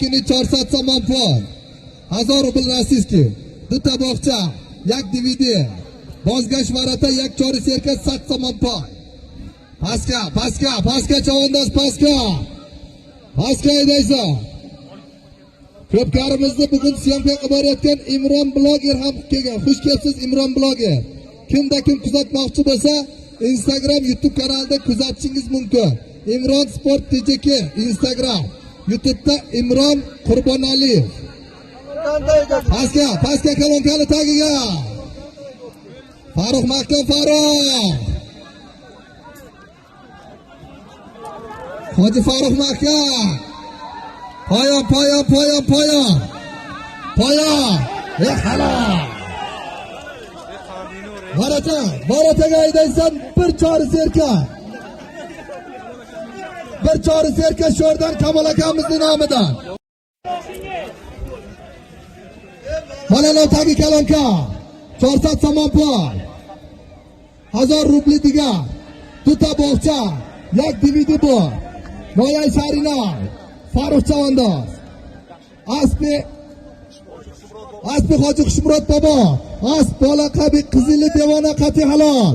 Kini 400 somon pul. 1000 rubl rossiyskiy. Duta bog'cha, yak DVD. Bozgash varata yak chori serka 100 somon pul. Paska chavandoz paska. Paska haydaysa. Ko'pkarimizni bugun syomka qilib borayotgan Imron bloger ham kelgan. Xush kelibsiz Imron bloger. Kimda kim kuzatmoqchi bo'lsa, Instagram, YouTube kanalida kuzatishingiz mumkin. Imron Sport TJK Instagram, YouTube'da Imron Qurbonaliyev. Paska kalonkali tagiga. Farruh Mahkam Farruh. Hoji Farruh Mahkam. Poyon. Halol. Barataga haydaysan bir chori serka. Bir chori serka sho'rdan Kamol akamizning nomidan. Mana tagi kalonka. 400 somon pul. 1000 rubli diga. Duta bog'cha, yak DVD bor. Noyay Sarina, Farruh Chavandoz. Aspi Hoji Xushmurod bobo. Bola qabi qizili devona qati halol.